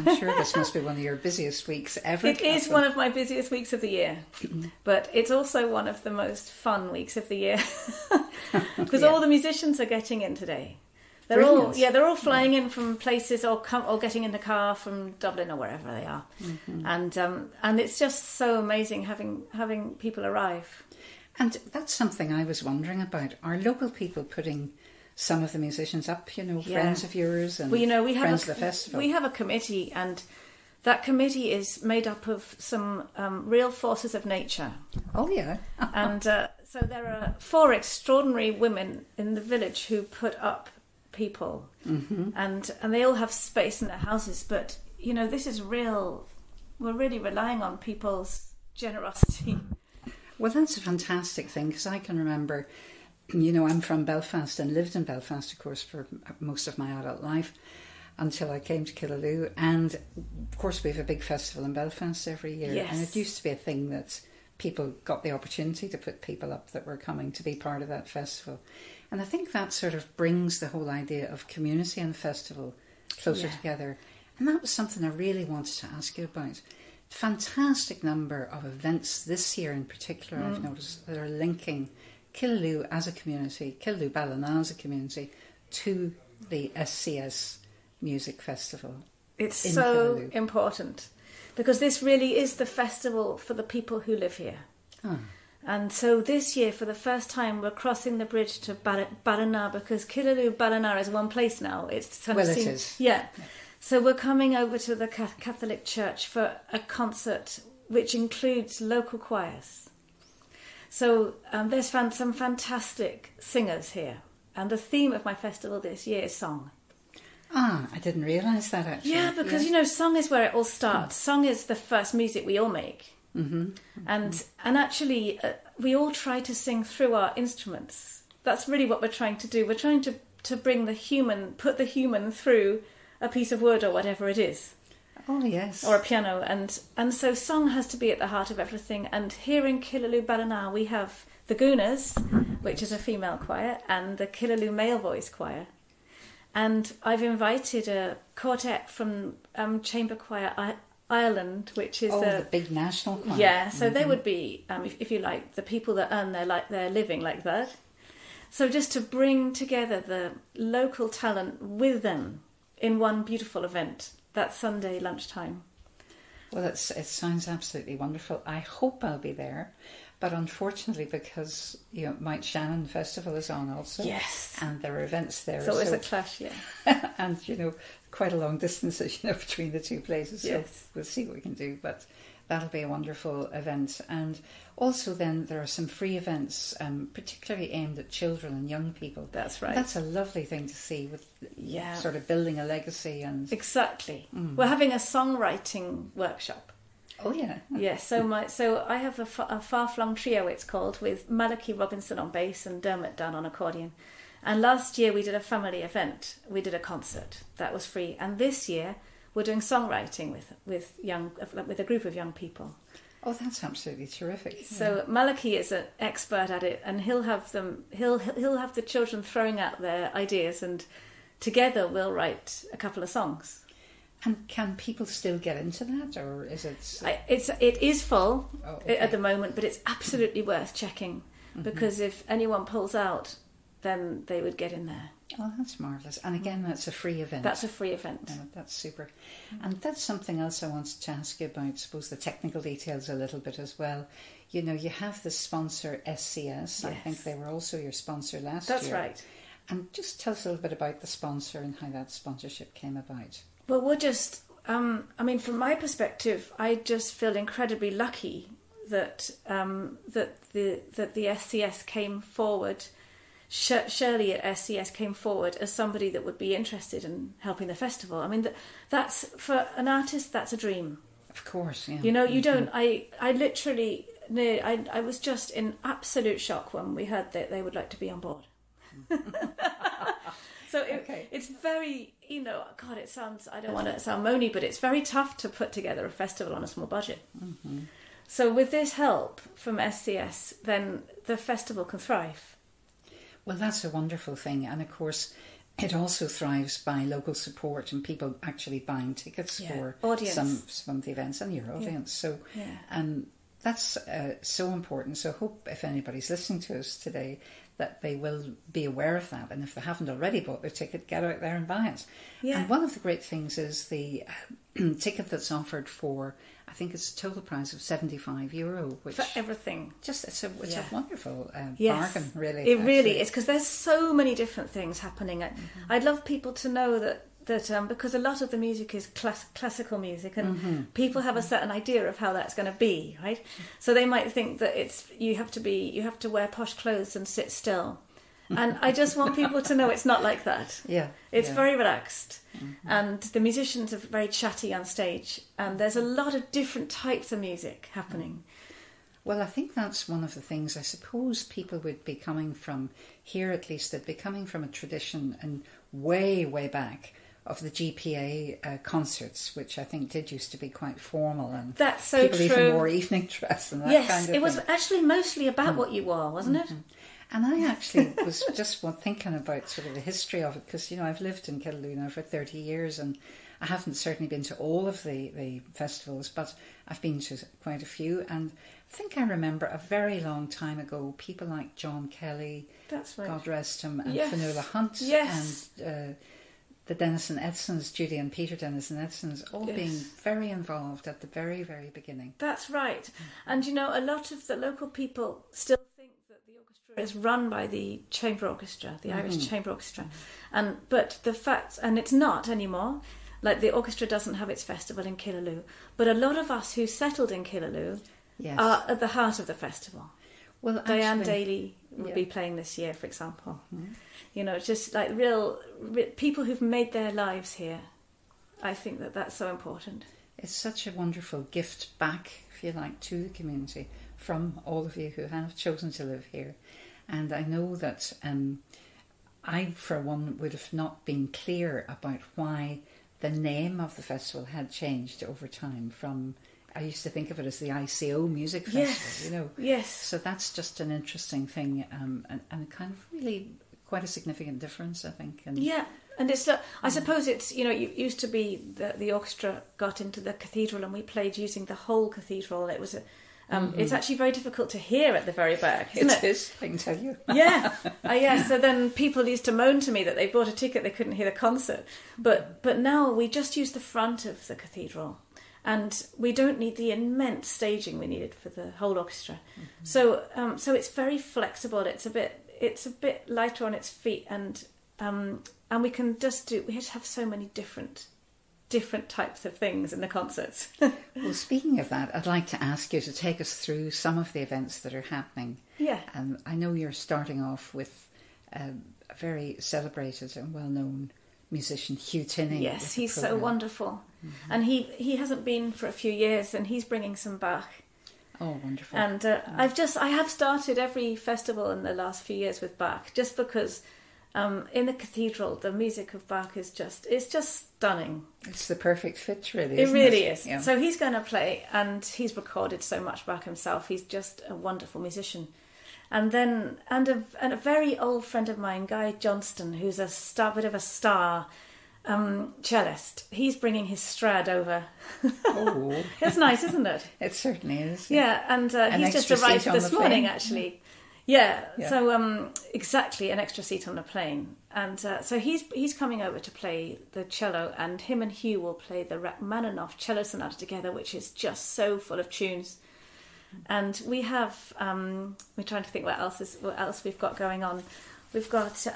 I'm sure this must be one of your busiest weeks ever. It is one of my busiest weeks of the year, but it's also one of the most fun weeks of the year because all the musicians are getting in today. They're all flying in from places or getting in the car from Dublin or wherever they are, and it's just so amazing having people arrive. And that's something I was wondering about. Are local people putting some of the musicians up, friends of yours and friends of the festival? We have a committee, and that committee is made up of some real forces of nature. Oh, yeah. And so there are 4 extraordinary women in the village who put up people, and they all have space in their houses. But, this is real. We're really relying on people's generosity. Well, that's a fantastic thing, because I can remember, I'm from Belfast and lived in Belfast, of course, for most of my adult life until I came to Killaloe. And, of course, we have a big festival in Belfast every year. Yes. And it used to be a thing that people got the opportunity to put people up that were coming to be part of that festival. And I think that sort of brings the whole idea of community and festival closer together. And that was something I really wanted to ask you about. Fantastic number of events this year in particular, I've noticed, that are linking Killaloe as a community, Killaloe Ballina as a community, to the SCS Music Festival. It's so important, because this really is the festival for the people who live here. Oh. And so this year, for the first time, we're crossing the bridge to Ballina, because Killaloe Ballina is one place now. It is. Yeah. So we're coming over to the Catholic Church for a concert which includes local choirs. So there's some fantastic singers here. And the theme of my festival this year is song. Ah, I didn't realise that, actually. Yeah, because, song is where it all starts. Song is the first music we all make. And actually, we all try to sing through our instruments. That's really what we're trying to do. We're trying to bring put the human through a piece of wood or whatever it is. Oh, yes. Or a piano. And so song has to be at the heart of everything. And here in Killaloe Ballina, we have the Gooners, which is a female choir, and the Killaloe male voice choir. And I've invited a quartet from Chamber Choir Ireland, which is the big national choir. Yeah, so they would be, if you like, the people that earn their living like that. So just to bring together the local talent with them in one beautiful event, that Sunday lunchtime. Well, it sounds absolutely wonderful. I hope I'll be there, but unfortunately, because Mount Shannon Festival is on also, yes, and there are events there. It's always a clash, yeah. And quite a long distance, between the two places. Yes. So we'll see what we can do, but that'll be a wonderful event. And also then there are some free events, particularly aimed at children and young people. That's right. And that's a lovely thing to see, with sort of building a legacy. And exactly. We're having a songwriting workshop. Oh, yeah. Yes, so I have a far-flung trio, it's called, with Malachi Robinson on bass and Dermot Dunn on accordion. And last year we did a family event. We did a concert that was free. And this year we're doing songwriting with a group of young people. Oh, that's absolutely terrific. So Malachi is an expert at it, and he'll have the children throwing out their ideas, and together we'll write a couple of songs. And can people still get into that, or is it? It is full at the moment, but it's absolutely worth checking, because if anyone pulls out, then they would get in there. Oh, that's marvellous. And again, that's a free event. That's a free event. Yeah, that's super. And that's something else I wanted to ask you about, I suppose the technical details a little bit as well. You have the sponsor SCS. Yes. I think they were also your sponsor last year. That's right. And just tell us a little bit about the sponsor and how that sponsorship came about. Well, we're just, from my perspective, I just feel incredibly lucky that the SCS came forward. Shirley at SCS came forward as somebody that would be interested in helping the festival. I mean, that's, for an artist, that's a dream. Of course, yeah. You don't. I literally, I was just in absolute shock when we heard that they would like to be on board. So it's very, God, it sounds, I don't want to sound moany, but it's very tough to put together a festival on a small budget. Mm-hmm. So with this help from SCS, then the festival can thrive. Well, that's a wonderful thing. And of course, it also thrives by local support and people actually buying tickets for some of the events and your audience. So that's so important. So I hope if anybody's listening to us today that they will be aware of that. And if they haven't already bought their ticket, get out there and buy it. Yeah. And one of the great things is the ticket that's offered for, I think it's a total price of €75, which for everything. Just it's a wonderful bargain, really. It really is, because there's so many different things happening. I'd love people to know that because a lot of the music is classical music, and people have a certain idea of how that's going to be, right? So they might think that you have to wear posh clothes and sit still. And I just want people to know it's not like that. It's very relaxed, and the musicians are very chatty on stage, and there's a lot of different types of music happening. Well, I think that's one of the things. I suppose people would be coming from here, at least, they'd be coming from a tradition and way, way back of the GPA concerts, which I think did used to be quite formal, and that's so people true. Even wore evening dress and that kind of thing. It was actually mostly about what you wore, wasn't it? And I actually was just thinking about sort of the history of it, because, I've lived in Killaloe now for 30 years, and I haven't certainly been to all of the festivals, but I've been to quite a few, and I think I remember a very long time ago, people like John Kelly, that's right, God rest him, and Fionnuala Hunt, and the Denison Edsons, Judy and Peter Denison Edsons, all being very involved at the very, very beginning. That's right. And a lot of the local people still think that the orchestra is run by the chamber orchestra, the Irish Chamber Orchestra. But the fact, and it's not anymore, like the orchestra doesn't have its festival in Killaloe, but a lot of us who settled in Killaloe are at the heart of the festival. Well, Diane Daly will be playing this year, for example. Just like real people who've made their lives here. I think that's so important. It's such a wonderful gift back, if you like, to the community from all of you who have chosen to live here. And I know that I, for one, would have not been clear about why the name of the festival had changed over time from... I used to think of it as the ICO Music Festival, Yes. So that's just an interesting thing, and kind of really quite a significant difference, I think. And and it's I suppose it's, it used to be that the orchestra got into the cathedral and we played using the whole cathedral. It was it's actually very difficult to hear at the very back, isn't it? It is, I can tell you. So then people used to moan to me that they bought a ticket, they couldn't hear the concert. But now we just use the front of the cathedral. And we don't need the immense staging we needed for the whole orchestra. So it's very flexible. It's a bit lighter on its feet, and we can we just have so many different types of things in the concerts. Well, speaking of that, I'd like to ask you to take us through some of the events that are happening. I know you're starting off with a very celebrated and well-known musician, Hugh Tinney. Yes, he's so wonderful. And he hasn't been for a few years, and he's bringing some Bach. Oh, wonderful. And I have started every festival in the last few years with Bach, just because in the cathedral the music of Bach is just stunning. It's the perfect fit, really. It really is. Yeah. So he's going to play, and he's recorded so much Bach himself. He's just a wonderful musician. And then a very old friend of mine, Guy Johnston, who's a bit of a star cellist. He's bringing his Strad over. Oh, it's nice, isn't it? It certainly is. Yeah, and he's just arrived this morning, actually. Yeah. So exactly, an extra seat on the plane, and so he's coming over to play the cello, and him and Hugh will play the Rachmaninoff cello sonata together, which is just so full of tunes. And we have we're trying to think what else we've got going on. We've got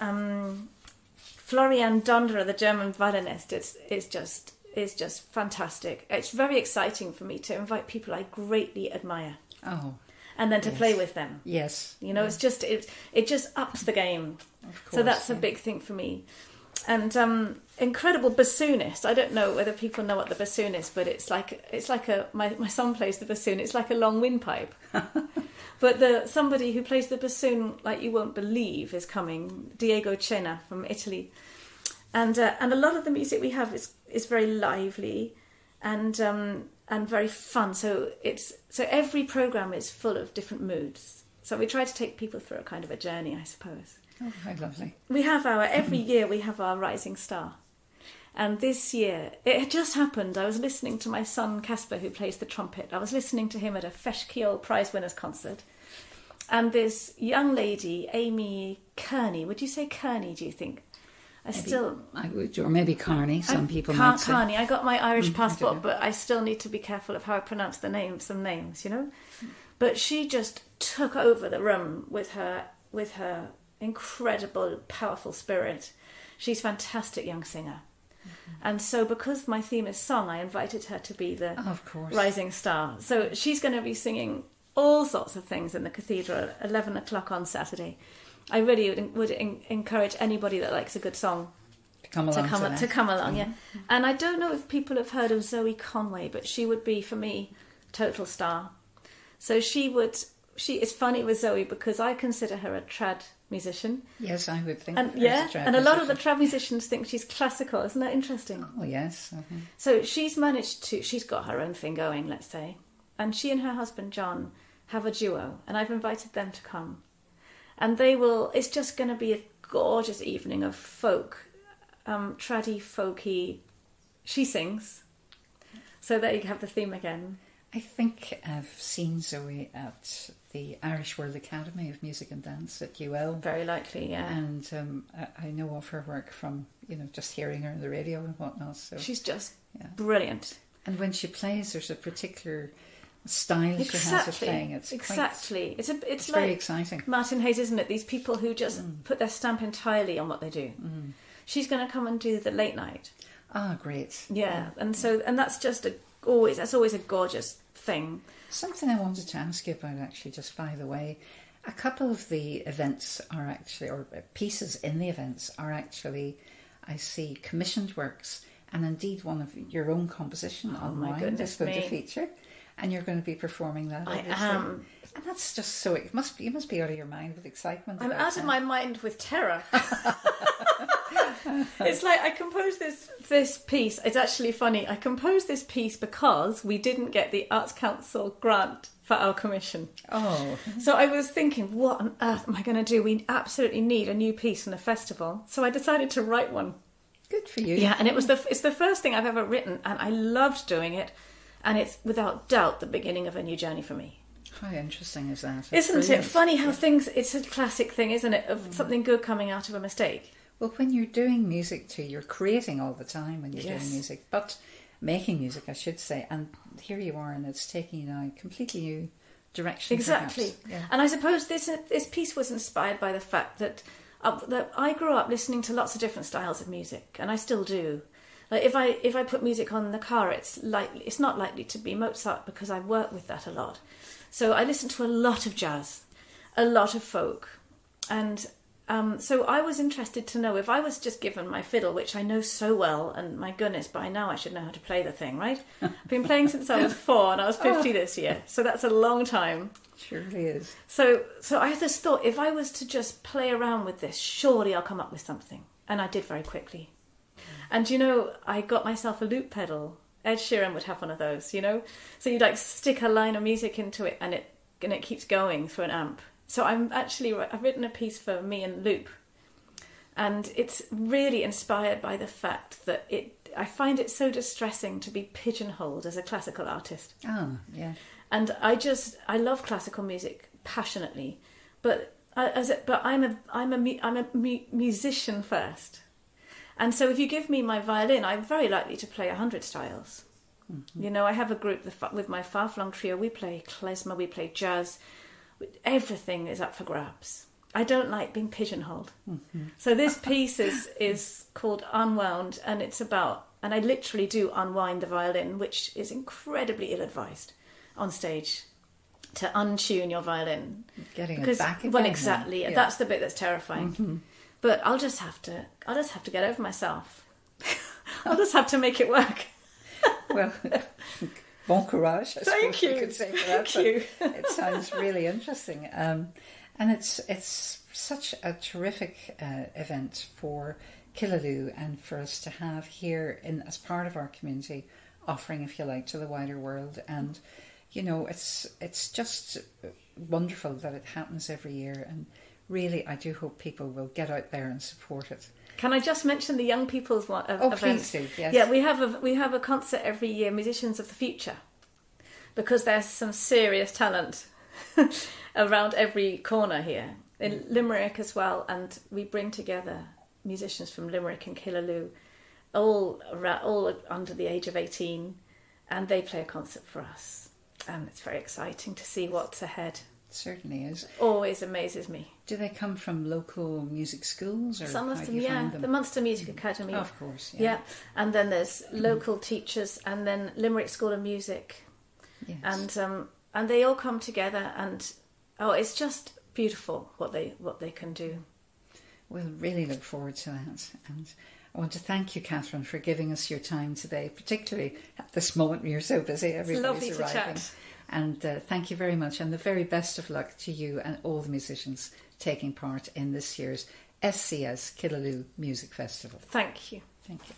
Florian Donderer, the German violinist. It's just fantastic. It's very exciting for me to invite people I greatly admire. Oh. And then to play with them. Yes. It's just it just ups the game. Of course, so that's a big thing for me. And incredible bassoonist. I don't know whether people know what the bassoon is, but it's like my son plays the bassoon. It's like a long windpipe. But somebody who plays the bassoon like you won't believe is coming, Diego Cena from Italy, and a lot of the music we have is very lively, and very fun. So every program is full of different moods. So we try to take people through a kind of a journey, I suppose. Oh, how lovely. We have every year we have our Rising Star. And this year, it had just happened. I was listening to my son Casper, who plays the trumpet. I was listening to him at a Feshkiel Prize Winners concert. And this young lady, Amy Kearney, would you say Kearney, do you think? I would, or maybe Carney, some people might say. Carney. I got my Irish passport, but I still need to be careful of how I pronounce some names, you know? But she just took over the room with her incredible, powerful spirit. She's a fantastic young singer. And so because my theme is song, I invited her to be the Rising Star. So she's going to be singing all sorts of things in the cathedral at 11 o'clock on Saturday. I really would encourage anybody that likes a good song to come along. Yeah. And I don't know if people have heard of Zoe Conway, but she would be, for me, total star. So it's funny with Zoe because I consider her a trad musician. Yes, I would think. And a lot of the trad musicians think she's classical. Isn't that interesting? Oh, yes. So she's got her own thing going, let's say. And she and her husband, John, have a duo. And I've invited them to come. And it's just going to be a gorgeous evening of folk, traddy, folky. She sings. So there you have the theme again. I think I've seen Zoe at the Irish World Academy of Music and Dance at UL. Very likely, yeah. And I know of her work from, just hearing her on the radio and whatnot. So she's just brilliant. And when she plays, there's a particular style she has of playing. It's like very exciting. Martin Hayes, isn't it? These people who just put their stamp entirely on what they do. She's going to come and do the late night. Ah, great. Yeah, and that's just always a gorgeous thing. Something I wanted to ask you about, actually, just by the way. A couple of the events are actually, or pieces in the events are actually, I see, commissioned works, and indeed one of your own composition on my goodness is going to feature, and you're going to be performing that. I am, and that's just so. You must be out of your mind with excitement. I'm out of my mind with terror. It's like I composed this piece. It's actually funny. I composed this piece because we didn't get the Arts Council grant for our commission. Oh. So I was thinking, what on earth am I going to do? We absolutely need a new piece in the festival. So I decided to write one. Good for you. Yeah, and it's the first thing I've ever written, and I loved doing it. And it's without doubt the beginning of a new journey for me. How interesting is that? Isn't it funny how it's a classic thing, isn't it, of something good coming out of a mistake? Well, when you're doing music too, you're creating all the time when you're doing music, but making music, I should say, and here you are, and it's taking you now a completely new direction. Exactly. Yeah. And I suppose this piece was inspired by the fact that I grew up listening to lots of different styles of music, and I still do. Like if I put music on in the car, it's not likely to be Mozart because I work with that a lot. So I listen to a lot of jazz, a lot of folk, and so I was interested to know if I was just given my fiddle, which I know so well, and my goodness, by now I should know how to play the thing, right? I've been playing since I was 4 and I was 50 this year, so that's a long time. Surely is. So I just thought, if I was to just play around with this, surely I'll come up with something. And I did very quickly. And I got myself a loop pedal. Ed Sheeran would have one of those, So you stick a line of music into it and it keeps going through an amp. So I've written a piece for me and loop, and it's really inspired by the fact that I find it so distressing to be pigeonholed as a classical artist. Oh, yeah. And I love classical music passionately, but I'm a musician first, and so if you give me my violin, I'm very likely to play 100 styles. Mm-hmm. I have a group with my far-flung trio. We play klezmer, we play jazz. Everything is up for grabs. I don't like being pigeonholed. Mm-hmm. So this piece is called Unwound, and and I literally do unwind the violin, which is incredibly ill-advised on stage, to untune your violin. Getting it back again. Well, exactly. Yeah. That's the bit that's terrifying. Mm-hmm. But I'll just have to get over myself. I'll just have to make it work. Well, bon courage, I Thank suppose you. we could say for that. Thank you. It sounds really interesting. And it's such a terrific event for Killaloe, and for us to have here as part of our community, offering, if you like, to the wider world. And it's just wonderful that it happens every year, and really, I do hope people will get out there and support it. Can I just mention the young people's one? Please do. Yes. Yeah, we have a concert every year, Musicians of the Future, because there's some serious talent around every corner here in Limerick as well, and we bring together musicians from Limerick and Killaloe, all under the age of 18, and they play a concert for us, and it's very exciting to see what's ahead. Certainly is. Always amazes me. Do they come from local music schools? Or some of them, yeah. The Munster Music Academy. Of course, yeah. And then there's local teachers, and then Limerick School of Music. Yes. And they all come together, and it's just beautiful what they can do. We'll really look forward to that. And I want to thank you, Katherine, for giving us your time today, particularly at this moment when you're so busy. Everybody's it's lovely arriving. To chat. And thank you very much, and the very best of luck to you and all the musicians taking part in this year's SCS Killaloe Music Festival. Thank you. Thank you.